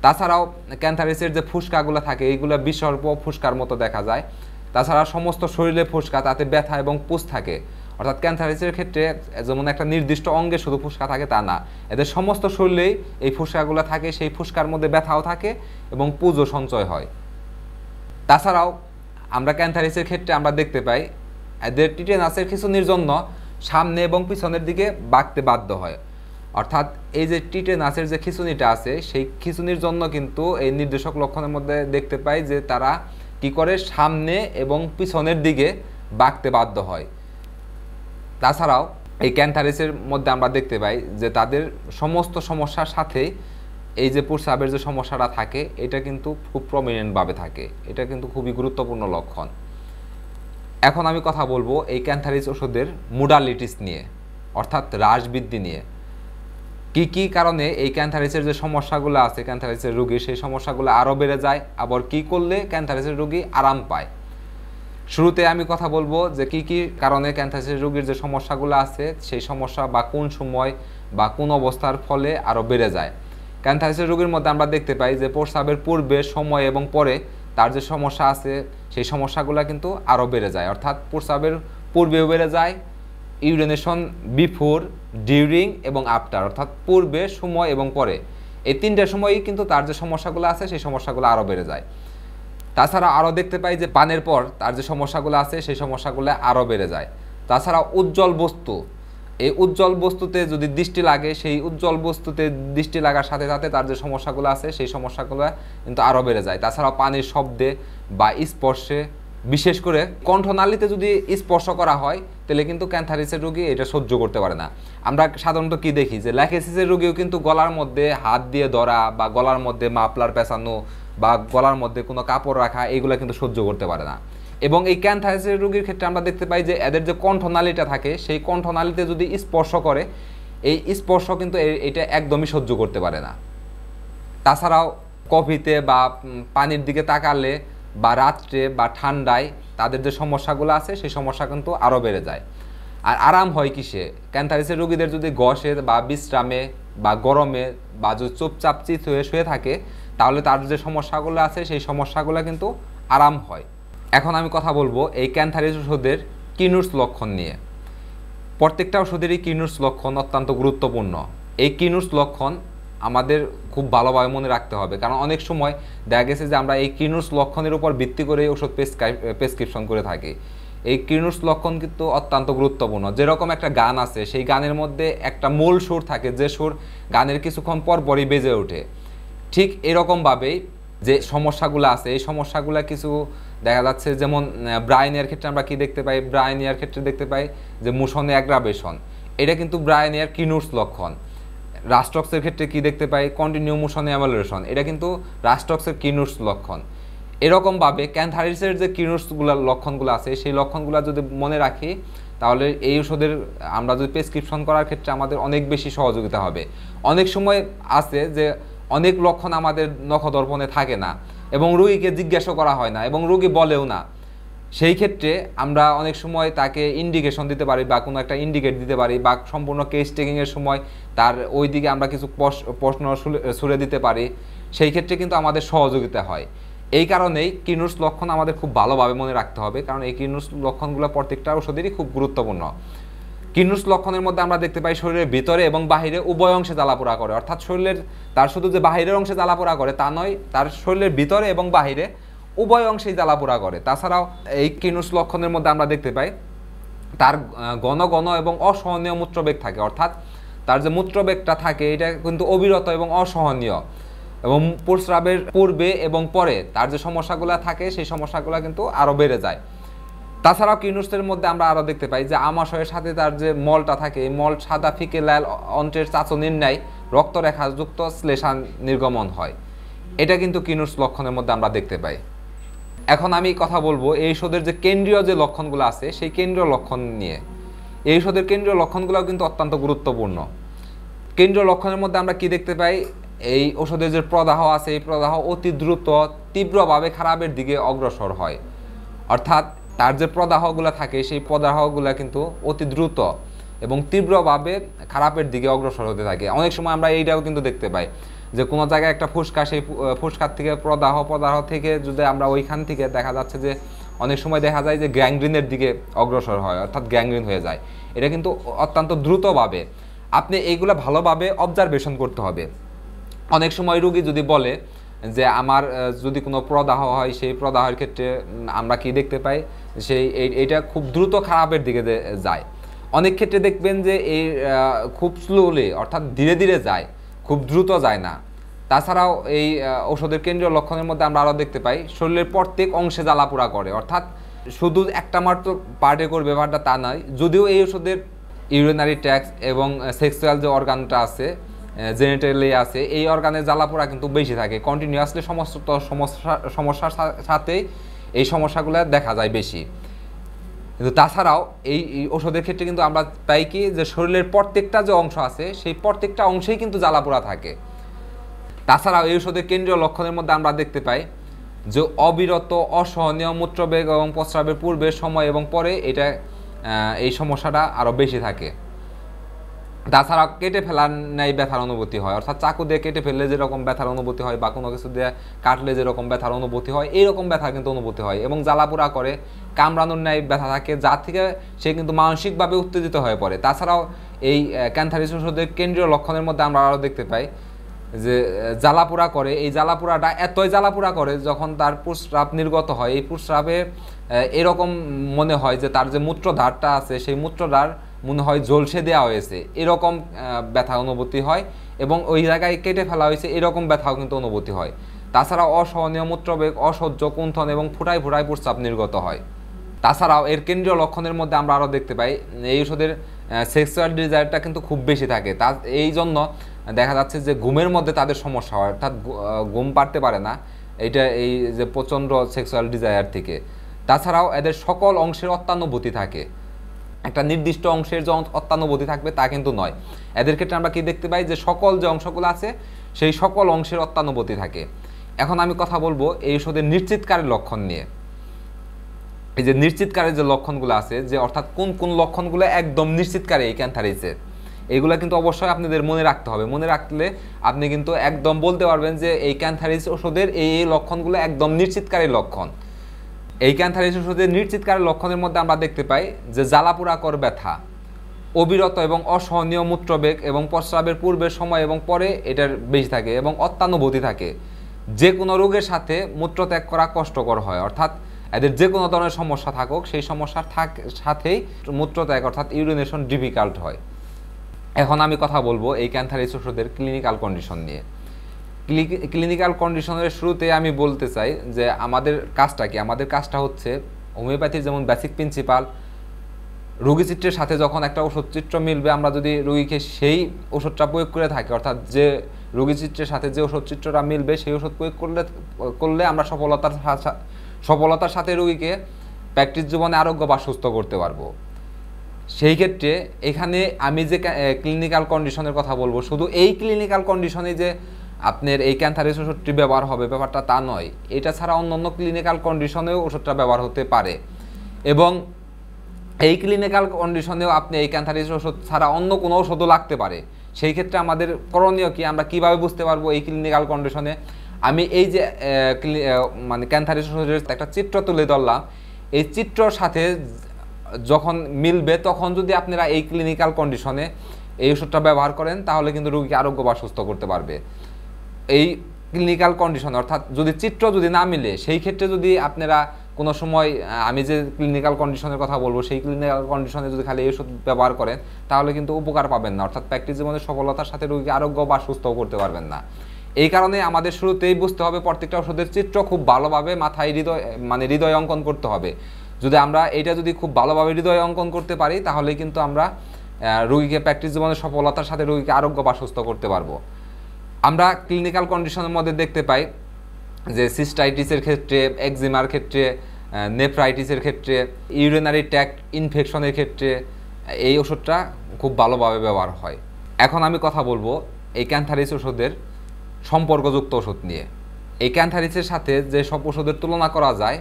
A: তাছাড়াও ক্যান্থারিসের যে ফুসকাগুলো থাকে এইগুলো বিসর্প ফুসকার মতো দেখা যায়। তাছাড়া সমস্ত শরীরে ফুসকা, তাতে ব্যথা এবং পুষ থাকে, অর্থাৎ ক্যান্থারিসের ক্ষেত্রে যেমন একটা নির্দিষ্ট অঙ্গে শুধু ফুসকা থাকে তা না, এদের সমস্ত শরীরেই এই ফুসকাগুলো থাকে, সেই ফুসকার মধ্যে ব্যথাও থাকে এবং পুজও সঞ্চয় হয়। তাছাড়াও আমরা ক্যান্থারিসের ক্ষেত্রে আমরা দেখতে পাই এদের টিটেনাসের খিঁচুনির জন্য সামনে এবং পিছনের দিকে বাঁকতে বাধ্য হয়, অর্থাৎ এই যে টিটেনাসের যে খিঁচুনিটা আছে সেই খিঁচুনির জন্য কিন্তু এই নির্দেশক লক্ষণের মধ্যে দেখতে পাই যে তারা কি করে সামনে এবং পিছনের দিকে বাঁকতে বাধ্য হয়। তাছাড়াও এই ক্যান্থারিসের মধ্যে আমরা দেখতে পাই যে তাদের সমস্ত সমস্যার সাথে এই যে প্রস্রাবের যে সমস্যাটা থাকে এটা কিন্তু খুব প্রমিনেন্টভাবে থাকে, এটা কিন্তু খুবই গুরুত্বপূর্ণ লক্ষণ। এখন আমি কথা বলবো এই ক্যান্থারিস ওষুধের মোডালিটিস নিয়ে, অর্থাৎ হ্রাস বৃদ্ধি নিয়ে। কি কারণে এই ক্যান্থারাইটিসের যে সমস্যাগুলো আছে ক্যান্থারাইটিসের রোগীর, সেই সমস্যাগুলো আরও বেড়ে যায়, আবার কি করলে ক্যান্থারাইটিসের রোগী আরাম পায়। শুরুতে আমি কথা বলবো যে কি কারণে ক্যান্থারাইটিস রোগীর যে সমস্যাগুলো আছে সেই সমস্যা বা কোন সময় বা কোন অবস্থার ফলে আরও বেড়ে যায়। ক্যান্থারাইটিস রোগীর মধ্যে আমরা দেখতে পাই যে প্রস্রাবের পূর্বে, সময় এবং পরে তার যে সমস্যা আছে সেই সমস্যাগুলো কিন্তু আরও বেড়ে যায়। অর্থাৎ প্রস্রাবের পূর্বেও বেড়ে যায়, ইউরিনেশন বিফোর, ডিউরিং এবং আফটার, অর্থাৎ পূর্বে, সময় এবং পরে, এই তিনটার সময়ই কিন্তু তার যে সমস্যাগুলো আছে সেই সমস্যাগুলো আরও বেড়ে যায়। তাছাড়া আরও দেখতে পাই যে পানের পর তার যে সমস্যাগুলো আছে সেই সমস্যাগুলো আরও বেড়ে যায়। তাছাড়া উজ্জ্বল বস্তু, এই উজ্জ্বল বস্তুতে যদি দৃষ্টি লাগে, সেই উজ্জ্বল বস্তুতে দৃষ্টি লাগার সাথে সাথে তার যে সমস্যাগুলো আছে সেই সমস্যাগুলো কিন্তু আরও বেড়ে যায়। তাছাড়াও পানির শব্দে বা স্পর্শে, বিশেষ করে কণ্ঠনালীতে যদি স্পর্শ করা হয় তাহলে কিন্তু ক্যান্থারাইটিসের রোগী এটা সহ্য করতে পারে না। আমরা সাধারণত কি দেখি যে ল্যাকেসিসের রোগীও কিন্তু গলার মধ্যে হাত দিয়ে ধরা বা গলার মধ্যে মাফলার পেঁচানো বা গলার মধ্যে কোনো কাপড় রাখা, এইগুলো কিন্তু সহ্য করতে পারে না। এবং এই ক্যান্থারাইটিস রোগীর ক্ষেত্রে আমরা দেখতে পাই যে এদের যে কণ্ঠনালীটা থাকে সেই কণ্ঠনালীতে যদি স্পর্শ করে, এই স্পর্শ কিন্তু এটা একদমই সহ্য করতে পারে না। তাছাড়াও কফিতে বা পানির দিকে তাকালে বা রাত্রে বা ঠান্ডায় তাদের যে সমস্যাগুলো আছে সেই সমস্যা কিন্তু আরও বেড়ে যায়। আর আরাম হয় কিসে? ক্যান্থারাইটিস রোগীদের যদি ঘষে বা বিশ্রামে বা গরমে বা যদি চুপচাপ চিত হয়ে শুয়ে থাকে তাহলে তার যে সমস্যাগুলো আছে সেই সমস্যাগুলো কিন্তু আরাম হয়। এখন আমি কথা বলবো এই ক্যান্থারাইটিস ওষুধের কিনুর্স লক্ষণ নিয়ে। প্রত্যেকটা ওষুধেরই কিনুর্স লক্ষণ অত্যন্ত গুরুত্বপূর্ণ। এই কিনুর্স লক্ষণ আমাদের খুব ভালোভাবে মনে রাখতে হবে, কারণ অনেক সময় দেখা গেছে যে আমরা এই কিনুর্স লক্ষণের উপর ভিত্তি করে ওষুধ প্রেসক্রিপশন করে থাকি। এই কিনুর্স লক্ষণ কিন্তু অত্যন্ত গুরুত্বপূর্ণ। যেরকম একটা গান আছে, সেই গানের মধ্যে একটা মূল সুর থাকে, যে সুর গানের কিছুক্ষণ পর পরই বেজে ওঠে। ঠিক এরকমভাবেই যে সমস্যাগুলো আছে এই সমস্যাগুলো কিছু দেখা যাচ্ছে, যেমন ব্রাইনিয়ার ক্ষেত্রে আমরা কি দেখতে পাই? ব্রাইনিয়ার ক্ষেত্রে দেখতে পাই যে মোশনে অ্যাগ্রাভেশন, এটা কিন্তু ব্রাইনিয়ার কিনুর্স লক্ষণ। রাস্টক্সের ক্ষেত্রে কি দেখতে পাই? কন্টিনিউ মোশনে অ্যামালোরেশন, এটা কিন্তু রাস্টক্সের কিনুর্স লক্ষণ। এরকমভাবে ক্যান্থারাইটিসের যে কিনুর্সগুলো লক্ষণগুলো আছে সেই লক্ষণগুলো যদি মনে রাখি তাহলে এই ওষুধের আমরা যদি প্রেসক্রিপশন করার ক্ষেত্রে আমাদের অনেক বেশি সহযোগিতা হবে। অনেক সময় আছে যে অনেক লক্ষণ আমাদের নখদর্পণে থাকে না এবং রোগীকে জিজ্ঞাসা করা হয় না এবং রোগী বলেও না। সেই ক্ষেত্রে আমরা অনেক সময় তাকে ইন্ডিকেশন দিতে পারি বা কোনো একটা ইন্ডিকেট দিতে পারি বা সম্পূর্ণ কেস টেকিংয়ের সময় তার ওই দিকে আমরা কিছু প্রশ্ন ছুড়ে দিতে পারি। সেই ক্ষেত্রে কিন্তু আমাদের সহযোগিতা হয়। এই কারণেই কিনুর্স লক্ষণ আমাদের খুব ভালোভাবে মনে রাখতে হবে, কারণ এই কিনুর্স লক্ষণগুলো প্রত্যেকটা ওষুধেরই খুব গুরুত্বপূর্ণ। কিনুর্স লক্ষণের মধ্যে আমরা দেখতে পাই শরীরের ভিতরে এবং বাহিরে উভয় অংশে জ্বালাপোড়া করে, অর্থাৎ শরীরের তার শুধু যে বাহিরের অংশে জ্বালাপোড়া করে তা নয়, তার শরীরের ভিতরে এবং বাহিরে উভয় অংশেই জ্বালাপোড়া করে। তাছাড়াও এই কিনুর্স লক্ষণের মধ্যে আমরা দেখতে পাই তার ঘন ঘন এবং অসহনীয় মূত্রবেগ থাকে, অর্থাৎ তার যে মূত্রবেগটা থাকে এটা কিন্তু অবিরত এবং অসহনীয়, এবং প্রস্রাবের পূর্বে এবং পরে তার যে সমস্যাগুলো থাকে সেই সমস্যাগুলো কিন্তু আরও বেড়ে যায়। তাছাড়াও কিনুর্সের মধ্যে আমরা আরও দেখতে পাই যে আমাশয়ের সাথে তার যে মলটা থাকে এই মল সাদা ফিকে লাল অন্ত্রের চাচনির ন্যায় রক্তরেখাযুক্ত শ্লেষা নির্গমন হয়, এটা কিন্তু কিনুর্স লক্ষণের মধ্যে আমরা দেখতে পাই। এখন আমি কথা বলবো এই ওষুধের যে কেন্দ্রীয় যে লক্ষণগুলো আছে সেই কেন্দ্রীয় লক্ষণ নিয়ে। এই ওষুধের কেন্দ্রীয় লক্ষণগুলো কিন্তু অত্যন্ত গুরুত্বপূর্ণ। কেন্দ্রীয় লক্ষণের মধ্যে আমরা কি দেখতে পাই? এই ওষুধের যে প্রদাহ আছে এই প্রদাহ অতি দ্রুত তীব্রভাবে খারাপের দিকে অগ্রসর হয়, অর্থাৎ তার যে প্রদাহগুলো থাকে সেই প্রদাহগুলো কিন্তু অতি দ্রুত এবং তীব্রভাবে খারাপের দিকে অগ্রসর হতে থাকে। অনেক সময় আমরা এইটাও কিন্তু দেখতে পাই যে কোনো জায়গায় একটা ফুসকা, সেই ফুসকার থেকে প্রদাহ থেকে যদি আমরা ওইখান থেকে দেখা যাচ্ছে যে অনেক সময় দেখা যায় যে গ্যাংগ্রিনের দিকে অগ্রসর হয়, অর্থাৎ গ্যাংগ্রিন হয়ে যায়। এটা কিন্তু অত্যন্ত দ্রুতভাবে, আপনি এইগুলো ভালোভাবে অবজারভেশন করতে হবে। অনেক সময় রোগী যদি বলে যে আমার যদি কোনো প্রদাহ হয় সেই প্রদাহের ক্ষেত্রে আমরা কি দেখতে পাই? এইটা খুব দ্রুত খারাপের দিকে যায়। অনেক ক্ষেত্রে দেখবেন যে এই খুব স্লোলি, অর্থাৎ ধীরে ধীরে যায়, খুব দ্রুত যায় না। তাছাড়াও এই ওষুধের কেন্দ্রীয় লক্ষণের মধ্যে আমরা আরও দেখতে পাই শরীরের প্রত্যেক অংশে জ্বালাপোড়া করে, অর্থাৎ শুধু একটা মাত্র পার্টে করবে ব্যাপারটা তা নয়। যদিও এই ওষুধের ইউরিনারি ট্র্যাক্ট এবং সেক্সুয়াল যে অর্গানটা আছে, জেনিটালি আছে, এই অর্গানের জ্বালাপোড়া কিন্তু বেশি থাকে। কন্টিনিউয়াসলি সমস্যার সাথেই এই সমস্যাগুলো দেখা যায় বেশি। কিন্তু তাছাড়াও এই ওষুধের ক্ষেত্রে কিন্তু আমরা পাই কি যে শরীরের প্রত্যেকটা যে অংশ আছে সেই প্রত্যেকটা অংশেই কিন্তু জ্বালাপোড়া থাকে। তাছাড়াও এই ওষুধের কেন্দ্রীয় লক্ষণের মধ্যে আমরা দেখতে পাই যে অবিরত অসহনীয় মূত্রবেগ এবং প্রস্রাবের পূর্বের সময় এবং পরে এই সমস্যাটা আরও বেশি থাকে। তাছাড়া কেটে ফেলার ন্যায় ব্যথার অনুভূতি হয়, অর্থাৎ চাকু দিয়ে কেটে ফেললে যেরকম ব্যথার অনুভূতি হয় বা কোনো কিছু দিয়ে কাটলে যেরকম ব্যথার অনুভূতি হয় এইরকম ব্যথা কিন্তু অনুভূতি হয়, এবং জ্বালাপোড়া করে কামড়ানোর ন্যায় ব্যথা থাকে, যার থেকে সে কিন্তু মানসিকভাবে উত্তেজিত হয়ে পড়ে। তাছাড়াও এই ক্যান্থারিস ওষুধের কেন্দ্রীয় লক্ষণের মধ্যে আমরা আরও দেখতে পাই যে জ্বালাপোড়া করে। এই জ্বালাপোড়াটা এতই জ্বালাপোড়া করে যখন তার প্রস্রাব নির্গত হয়, এই প্রস্রাবে এরকম মনে হয় যে তার যে মূত্রধারটা আছে সেই মূত্রধার মনে হয় ঝলসে দেওয়া হয়েছে, এরকম ব্যথা অনুভূতি হয়, এবং ওই জায়গায় কেটে ফেলা হয়েছে এরকম ব্যথাও কিন্তু অনুভূতি হয়। তাছাড়া অসহনীয় মূত্রবেগ, অসহ্য কুণ্ঠন এবং ফুটায় ফুটায় প্রস্রাব নির্গত হয়। তাছাড়াও এর কেন্দ্রীয় লক্ষণের মধ্যে আমরা আরও দেখতে পাই এই ওষুধের সেক্সুয়াল ডিজায়ারটা কিন্তু খুব বেশি থাকে। এই জন্য দেখা যাচ্ছে যে ঘুমের মধ্যে তাদের সমস্যা হয়, অর্থাৎ ঘুম পারতে পারে না, এই যে প্রচণ্ড সেক্সুয়াল ডিজায়ার থেকে। তাছাড়াও এদের সকল অংশের অত্যানুভূতি থাকে, একটা নির্দিষ্ট অংশের যে অত্যানুভূতি থাকবে তা কিন্তু নয়। এদের ক্ষেত্রে আমরা কি দেখতে পাই যে সকল যে অংশগুলো আছে সেই সকল অংশের অত্যানুভূতি থাকে। এখন আমি কথা বলবো এই ওষুধের নিশ্চিতকারের লক্ষণ নিয়ে। এই যে নিশ্চিতকারের যে লক্ষণগুলো আছে, যে অর্থাৎ কোন কোন লক্ষণগুলো একদম নিশ্চিতকারী এই ক্যান্থারিসের, এইগুলো কিন্তু অবশ্যই আপনাদের মনে রাখতে হবে। মনে রাখলে আপনি কিন্তু একদম বলতে পারবেন যে এই ক্যান্থারিস ওষুধের এই লক্ষণগুলো একদম নিশ্চিতকারী লক্ষণ। এই ক্যান্থারিস ওষুধের নিশ্চিতকারী লক্ষণের মধ্যে আমরা দেখতে পাই যে জ্বালাপোড়াকর ব্যথা, অবিরত এবং অসহনীয় মূত্রবেগ এবং প্রস্রাবের পূর্বের সময় এবং পরে এটার বেশি থাকে, এবং অত্যানুভূতি থাকে। যে কোনো রোগের সাথে মূত্রত্যাগ করা কষ্টকর হয়, অর্থাৎ এদের যে কোনো ধরনের সমস্যা থাকুক সেই সমস্যার সাথেই মূত্রত্যাগ অর্থাৎ ইউরিনেশন ডিফিকাল্ট হয়। এখন আমি কথা বলবো এই ক্যান্থারিস ওষুধের ক্লিনিক্যাল কন্ডিশন নিয়ে। ক্লিনিক্যাল কন্ডিশনের শুরুতে আমি বলতে চাই যে আমাদের কাজটা কি। আমাদের কাজটা হচ্ছে হোমিওপ্যাথির যেমন বেসিক প্রিন্সিপাল, রোগী চিত্রের সাথে যখন একটা ওষুধ চিত্র মিলবে আমরা যদি রোগীকে সেই ওষুধটা প্রয়োগ করে থাকি, অর্থাৎ যে রোগী চিত্রের সাথে যে ওষুধ চিত্রটা মিলবে সেই ওষুধ প্রয়োগ করলে আমরা সফলতার সাথে রোগীকে প্র্যাকটিস জীবনে আরোগ্য বা সুস্থ করতে পারবো। সেই ক্ষেত্রে এখানে আমি যে ক্লিনিক্যাল কন্ডিশনের কথা বলবো, শুধু এই ক্লিনিক্যাল কন্ডিশনে যে আপনার এই ক্যান্থারিস ওষুধটি ব্যবহার হবে ব্যাপারটা তা নয়, এটা ছাড়া অন্যান্য ক্লিনিক্যাল কন্ডিশনেও ওষুধটা ব্যবহার হতে পারে, এবং এই ক্লিনিক্যাল কন্ডিশনেও আপনি এই ক্যান্থারিস ওষুধ ছাড়া অন্য কোনো ওষুধও লাগতে পারে। সেই ক্ষেত্রে আমাদের করণীয় কি, আমরা কিভাবে বুঝতে পারবো এই ক্লিনিক্যাল কন্ডিশনে। আমি এই যে মানে ক্যান্থারিস ওষুধের একটা চিত্র তুলে ধরলাম, এই চিত্রর সাথে যখন মিলবে তখন যদি আপনারা এই ক্লিনিক্যাল কন্ডিশনে এই ওষুধটা ব্যবহার করেন তাহলে কিন্তু রোগীকে আরোগ্য বা সুস্থ করতে পারবে। এই ক্লিনিক্যাল কন্ডিশন অর্থাৎ যদি চিত্র যদি না মিলে সেই ক্ষেত্রে যদি আপনারা কোনো সময় আমি যে ক্লিনিক্যাল কন্ডিশনের কথা বলবো সেই ক্লিনিক্যাল কন্ডিশনে যদি খালি এই ওষুধ ব্যবহার করেন তাহলে কিন্তু উপকার পাবেন না, অর্থাৎ প্র্যাকটিস জীবনের সফলতার সাথে রোগীকে আরোগ্য বা সুস্থও করতে পারবেন না। এই কারণে আমাদের শুরুতেই বুঝতে হবে প্রত্যেকটা ওষুধের চিত্র খুব ভালোভাবে মাথায় হৃদয় অঙ্কন করতে হবে। যদি আমরা এটা খুব ভালোভাবে হৃদয় অঙ্কন করতে পারি তাহলে কিন্তু আমরা রোগীকে প্র্যাকটিস জীবনের সফলতার সাথে রোগীকে আরোগ্য বা সুস্থ করতে পারবো। আমরা ক্লিনিক্যাল কন্ডিশনের মধ্যে দেখতে পাই যে সিস্টাইটিসের ক্ষেত্রে, একজিমার ক্ষেত্রে, নেফ্রাইটিসের ক্ষেত্রে, ইউরিনারি ট্র্যাক্ট ইনফেকশনের ক্ষেত্রে এই ওষুধটা খুব ভালোভাবে ব্যবহার হয়। এখন আমি কথা বলবো এই ক্যান্থারিস ওষুধের সম্পর্কযুক্ত ওষুধ নিয়ে। এই ক্যান্থারিসের সাথে যে সব ওষুধের তুলনা করা যায়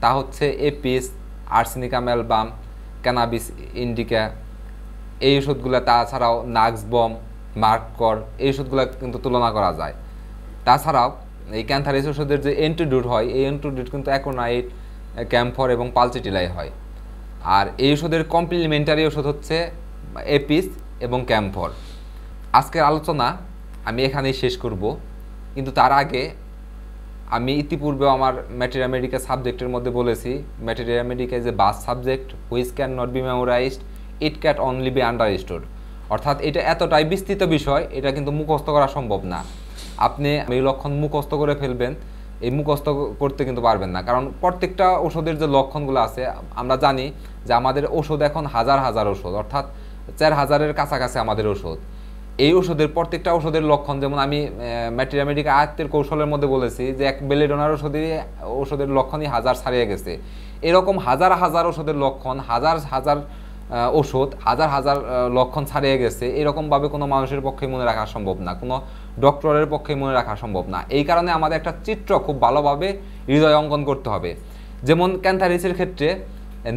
A: তা হচ্ছে Apis, arsenicum album, cannabis indica এই ওষুধগুলো, তাছাড়াও নাক্সবম, মার্কর এই ওষুধগুলো কিন্তু তুলনা করা যায়। তাছাড়াও এই ক্যান্থারিস ওষুধের যে অ্যান্টিডোট হয় এই অ্যান্টিডোট কিন্তু অ্যাকোনাইট, ক্যাম্ফর এবং পালচিটিলাই হয়। আর এই ওষুধের কমপ্লিমেন্টারি ওষুধ হচ্ছে এপিস এবং ক্যাম্ফর। আজকের আলোচনা আমি এখানেই শেষ করব, কিন্তু তার আগে আমি ইতিপূর্বেও আমার ম্যাটেরিয়া মেডিকা সাবজেক্টের মধ্যে বলেছি ম্যাটেরিয়া মেডিকা ইজ এ বাস subject which can not be memorized, it can only be understood. অর্থাৎ এটা এতটাই বিস্তৃত বিষয়, এটা কিন্তু মুখস্থ করা সম্ভব না। আপনি এই লক্ষণ মুখস্থ করে ফেলবেন, এই মুখস্থ করতে কিন্তু পারবেন না, কারণ প্রত্যেকটা ওষুধের যে লক্ষণগুলো আছে আমরা জানি যে আমাদের ওষুধ এখন হাজার হাজার ওষুধ, অর্থাৎ 4000-এর কাছাকাছি আমাদের ওষুধ। এই ওষুধের প্রত্যেকটা ওষুধের লক্ষণ, যেমন আমি ম্যাটেরিয়া মেডিকা আয়ত্তের কৌশলের মধ্যে বলেছি যে এক বেলেডোনার ওষুধের লক্ষণই 1000 ছাড়িয়ে গেছে। এরকম হাজার হাজার ওষুধের লক্ষণ, হাজার হাজার ওষুধ, হাজার হাজার লক্ষণ ছাড়িয়ে গেছে, এরকমভাবে কোনো মানুষের পক্ষে মনে রাখা সম্ভব না, কোনো ডক্টরের পক্ষে মনে রাখা সম্ভব না। এই কারণে আমাদের একটা চিত্র খুব ভালোভাবে হৃদয় অঙ্কন করতে হবে। যেমন ক্যান্থারিসের ক্ষেত্রে,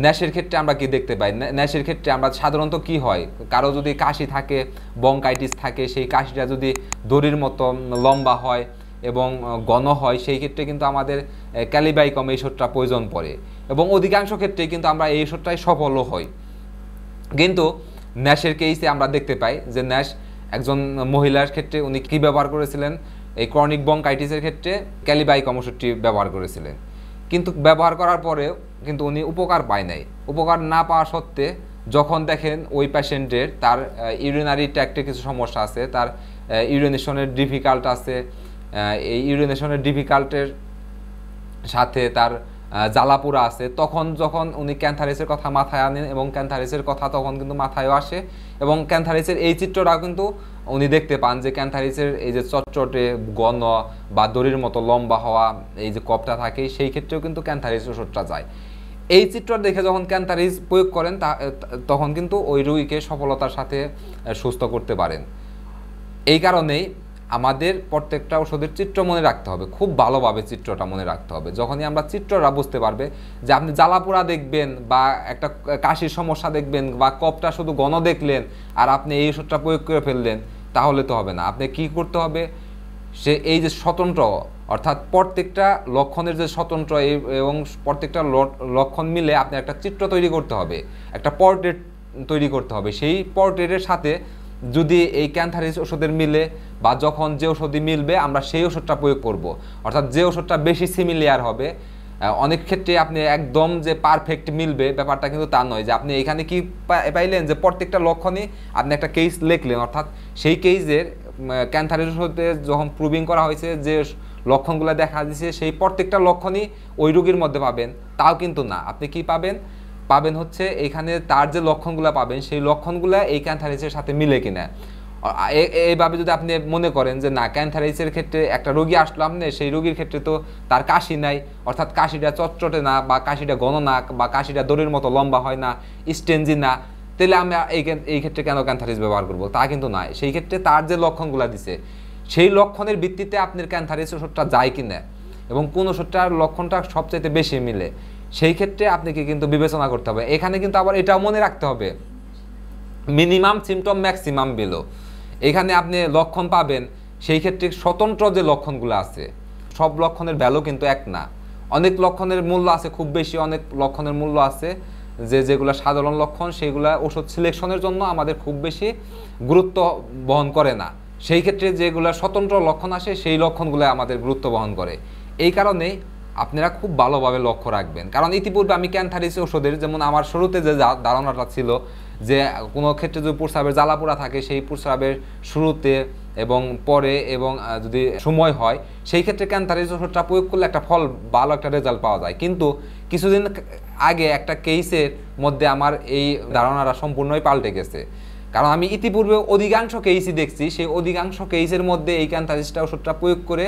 A: ন্যাশের ক্ষেত্রে আমরা কি দেখতে পাই? ন্যাশের ক্ষেত্রে আমরা সাধারণত কি হয়, কারো যদি কাশি থাকে, বঙ্কাইটিস থাকে, সেই কাশিটা যদি দড়ির মতো লম্বা হয় এবং ঘন হয়, সেই ক্ষেত্রে কিন্তু আমাদের ক্যালিবাইকম এই ওষুধটা প্রয়োজন পড়ে এবং অধিকাংশ ক্ষেত্রে কিন্তু আমরা এই ওষুধটাই সফলও হই। কিন্তু ন্যাশের কেসে আমরা দেখতে পাই যে ন্যাশ একজন মহিলার ক্ষেত্রে উনি কী ব্যবহার করেছিলেন, এই ক্রনিক বঙ্কাইটিসের ক্ষেত্রে ক্যালিবাইকম ওষুধটি ব্যবহার করেছিলেন, কিন্তু ব্যবহার করার পরেও কিন্তু উনি উপকার পায় নাই। উপকার না পাওয়া সত্ত্বে যখন দেখেন ওই পেশেন্টের তার ইউরিনারি ট্র্যাক্টে কিছু সমস্যা আছে, তার ইউরিনেশনের ডিফিকাল্ট আছে, এই ইউরিনেশনের ডিফিকাল্টের সাথে তার জ্বালাপোড়া আছে, তখন যখন উনি ক্যান্থারিসের কথা মাথায় আনেন এবং ক্যান্থারিসের কথা তখন কিন্তু মাথায়ও আসে এবং ক্যান্থারিসের এই চিত্রটাও কিন্তু উনি দেখতে পান যে ক্যান্থারিসের এই যে চটচটে ঘন বা দড়ির মতো লম্বা হওয়া এই যে কপটা থাকে, সেই ক্ষেত্রেও কিন্তু ক্যান্থারিস ওষুধটা যায়। এই চিত্র দেখে যখন ক্যান্থারিস প্রয়োগ করেন তখন কিন্তু ওই রোগীকে সফলতার সাথে সুস্থ করতে পারেন। এই কারণেই আমাদের প্রত্যেকটা ওষুধের চিত্র মনে রাখতে হবে, খুব ভালোভাবে চিত্রটা মনে রাখতে হবে। যখনই আমরা চিত্রটা বুঝতে পারবে যে আপনি জ্বালাপোড়া দেখবেন বা একটা কাশির সমস্যা দেখবেন বা কফটা শুধু ঘন দেখলেন আর আপনি এই ওষুধটা প্রয়োগ করে ফেললেন, তাহলে তো হবে না। আপনি কি করতে হবে, সে এই যে স্বতন্ত্র, অর্থাৎ প্রত্যেকটা লক্ষণের যে স্বতন্ত্র এবং প্রত্যেকটা লক্ষণ মিলে আপনি একটা চিত্র তৈরি করতে হবে, একটা পোর্ট্রেট তৈরি করতে হবে। সেই পোর্ট্রেটের সাথে যদি এই ক্যান্থারিস ওষুধের মিলে বা যখন যে ওষুধই মিলবে আমরা সেই ওষুধটা প্রয়োগ করব, অর্থাৎ যে ওষুধটা বেশি সিমিলিয়ার হবে। অনেক ক্ষেত্রে আপনি একদম যে পারফেক্ট মিলবে ব্যাপারটা কিন্তু তা নয়, যে আপনি এখানে কি পাইলেন যে প্রত্যেকটা লক্ষণই আপনি একটা কেস লিখলেন, অর্থাৎ সেই কেসের ক্যান্থারিস ওষুধে যখন প্রুভিং করা হয়েছে যে লক্ষণগুলো দেখা দিয়েছে সেই প্রত্যেকটা লক্ষণই ওই রোগীর মধ্যে পাবেন, তাও কিন্তু না। আপনি কি পাবেন হচ্ছে এখানে তার যে লক্ষণগুলো পাবেন সেই লক্ষণগুলো এই ক্যান্থারিসের সাথে মিলে কিনা। এইভাবে যদি আপনি মনে করেন যে না, ক্যান্থারিসের ক্ষেত্রে একটা রোগী আসলো, আপনি সেই রোগীর ক্ষেত্রে তো তার কাশি নাই, অর্থাৎ কাশিটা চটচটে না বা কাশিটা ঘন না বা কাশিটা দড়ির মতো লম্বা হয় না, স্টেঞ্জি না, তাহলে আমি এই ক্ষেত্রে কেন ক্যান্থারিস ব্যবহার করব? তা কিন্তু নয়। সেই ক্ষেত্রে তার যে লক্ষণগুলো দিছে সেই লক্ষণের ভিত্তিতে আপনার ক্যান্থারিস ওষুধটা যায় কিনা এবং কোন ওষুধটার লক্ষণটা সবচাইতে বেশি মিলে, সেই ক্ষেত্রে আপনাকে কিন্তু বিবেচনা করতে হবে। এখানে কিন্তু আবার এটাও মনে রাখতে হবে, মিনিমাম সিমটম ম্যাক্সিমাম বিলো। এখানে আপনি লক্ষণ পাবেন, সেই ক্ষেত্রে স্বতন্ত্র যে লক্ষণগুলো আছে সব লক্ষণের ভ্যালু কিন্তু এক না। অনেক লক্ষণের মূল্য আছে খুব বেশি, অনেক লক্ষণের মূল্য আছে যেগুলো সাধারণ লক্ষণ, সেইগুলা ওষুধ সিলেকশনের জন্য আমাদের খুব বেশি গুরুত্ব বহন করে না। সেই ক্ষেত্রে যেগুলো স্বতন্ত্র লক্ষণ আসে সেই লক্ষণগুলো আমাদের গুরুত্ব বহন করে। এই কারণেই আপনারা খুব ভালোভাবে লক্ষ্য রাখবেন, কারণ ইতিপূর্বে আমি ক্যান্থারিস ওষুধের, যেমন আমার শুরুতে যে ধারণাটা ছিল যে কোনো ক্ষেত্রে যদি প্রস্রাবের জ্বালাপোড়া থাকে সেই প্রস্রাবের শুরুতে এবং পরে এবং যদি সময় হয় সেই ক্ষেত্রে ক্যান্থারিস ওষুধটা প্রয়োগ করলে একটা ফল, ভালো একটা রেজাল্ট পাওয়া যায়। কিন্তু কিছুদিন আগে একটা কেসের মধ্যে আমার এই ধারণাটা সম্পূর্ণই পাল্টে গেছে, কারণ আমি ইতিপূর্বে অধিকাংশ কেসই দেখছি, সেই অধিকাংশ কেসের মধ্যে এই ক্যান্থারিসটা ওষুধটা প্রয়োগ করে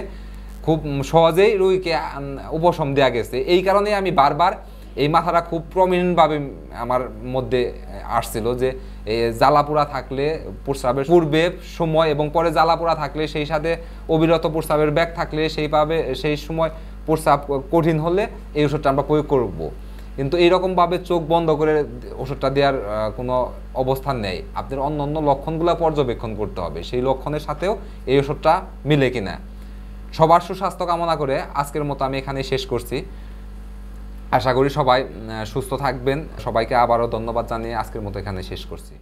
A: খুব সহজেই রোগীকে উপশম দেওয়া গেছে। এই কারণে আমি বারবার এই মাথাটা খুব প্রমিনেন্টভাবে আমার মধ্যে আসছিল যে জ্বালাপোড়া থাকলে প্রস্রাবের পূর্বে সময় এবং পরে জ্বালাপোড়া থাকলে, সেই সাথে অবিরত প্রস্রাবের ব্যাগ থাকলে সেই সময় প্রস্রাব কঠিন হলে এই ওষুধটা আমরা প্রয়োগ করব। কিন্তু এইরকমভাবে চোখ বন্ধ করে ওষুধটা দেওয়ার কোনো অবস্থান নেই। আপনার অন্য অন্য লক্ষণগুলো পর্যবেক্ষণ করতে হবে, সেই লক্ষণের সাথেও এই ওষুধটা মিলে কিনা। সবার সুস্বাস্থ্য কামনা করে আজকের মতো আমি এখানে শেষ করছি। আশা করি সবাই সুস্থ থাকবেন। সবাইকে আবারও ধন্যবাদ জানিয়ে আজকের মতো এখানে শেষ করছি।